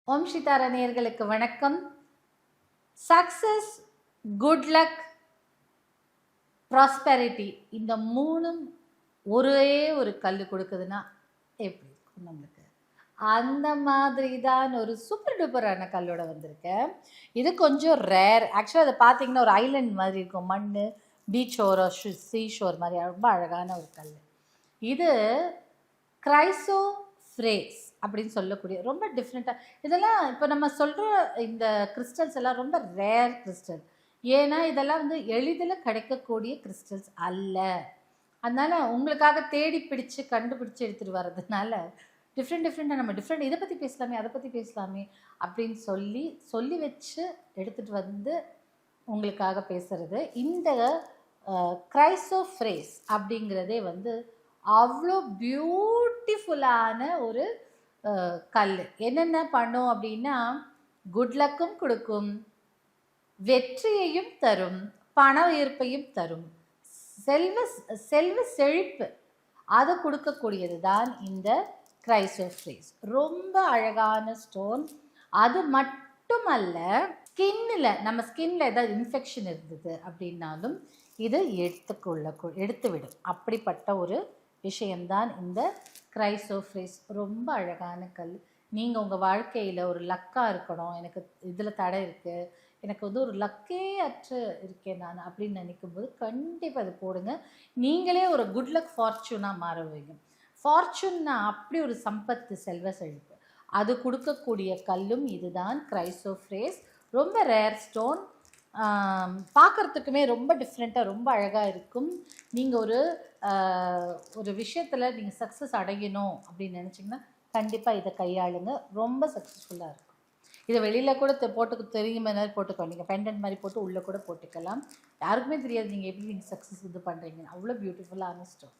ஓம் சிதாரா நேயர்களுக்கு வணக்கம். Success, good luck, prosperity இந்த மூணும் ஒரே ஒரு கல் கொடுக்குதுன்னா எப்படி இருக்கும் நம்மளுக்கு? அந்த மாதிரி தான் ஒரு சூப்பர் டூப்பரான கல்லோட வந்திருக்கேன். இது கொஞ்சம் ரேர். ஆக்சுவலாக அதை பார்த்தீங்கன்னா ஒரு ஐலண்ட் மாதிரி இருக்கும். மண், பீச் ஓரோ சீஷோர் மாதிரி ரொம்ப அழகான ஒரு கல். இது கிரைசோப்ரேஸ் அப்படின்னு சொல்லக்கூடிய ரொம்ப டிஃப்ரெண்ட்டாக. இதெல்லாம் இப்போ நம்ம சொல்கிற இந்த கிறிஸ்டல்ஸ் எல்லாம் ரொம்ப ரேர் கிறிஸ்டல். ஏன்னா இதெல்லாம் எளிதில் கிடைக்கக்கூடிய கிறிஸ்டல்ஸ் அல்ல. அதனால் உங்களுக்காக தேடி பிடிச்சு கண்டுபிடிச்சி எடுத்துகிட்டு வர்றதுனால டிஃப்ரெண்ட்டாக நம்ம இதை பற்றி பேசலாமே அதை பற்றி பேசலாமே அப்படின்னு சொல்லி வச்சு எடுத்துகிட்டு வந்து உங்களுக்காக பேசுகிறது. இந்த கிரைசோப்ரேஸ் அப்படிங்கிறதே அவ்வளோ பியூட்டிஃபுல்லான ஒரு கல். என்னென்ன பண்ணும் அப்படின்னா, குட் லக்கும் கொடுக்கும், வெற்றியையும் தரும், பண ஈர்ப்பையும் தரும், செல்வ செழிப்பு அதை கொடுக்கக்கூடியது தான் இந்த கிரைசோப்ரேஸ். ரொம்ப அழகான ஸ்டோன். அது மட்டுமல்ல, நம்ம ஸ்கின்ல ஏதாவது இன்ஃபெக்ஷன் இருந்தது அப்படின்னாலும் இது எடுத்துவிடும். அப்படிப்பட்ட ஒரு விஷயம்தான் இந்த கிரைசோப்ரேஸ். ரொம்ப அழகான கல். நீங்கள் உங்கள் வாழ்க்கையில் ஒரு லக்காக இருக்கணும், எனக்கு இதில் தடை இருக்குது, எனக்கு ஒரு லக்கே அற்று இருக்கேன் நான் அப்படின்னு நினைக்கும்போது கண்டிப்பாக அது போடுங்க. நீங்களே ஒரு குட் லக் ஃபார்ச்சூனாக மாறுவீங்க. ஃபார்ச்சூன்னா அப்படி ஒரு சம்பத்து, செல்வ செழிப்பு அது கொடுக்கக்கூடிய கல்லும் இதுதான் கிரைசோப்ரேஸ். ரொம்ப ரேர் ஸ்டோன். பார்க்குறதுக்குமே ரொம்ப டிஃப்ரெண்ட்டாக ரொம்ப அழகாக இருக்கும். நீங்கள் ஒரு விஷயத்தில் நீங்கள் சக்ஸஸ் அடையணும் அப்படின்னு நினச்சிங்கன்னா கண்டிப்பாக இதை கையாளுங்க. ரொம்ப சக்ஸஸ்ஃபுல்லாக இருக்கும். இதை வெளியில் கூட தெரியுமே மாதிரி போட்டுக்கோ. நீங்கள் பெண்டன்ட் மாதிரி போட்டு உள்ளே கூட போட்டுக்கலாம். யாருக்குமே தெரியாது நீங்கள் எப்படி சக்ஸஸ் பண்ணுறீங்கன்னு. அவ்வளோ பியூட்டிஃபுல்லான ஸ்டோன்.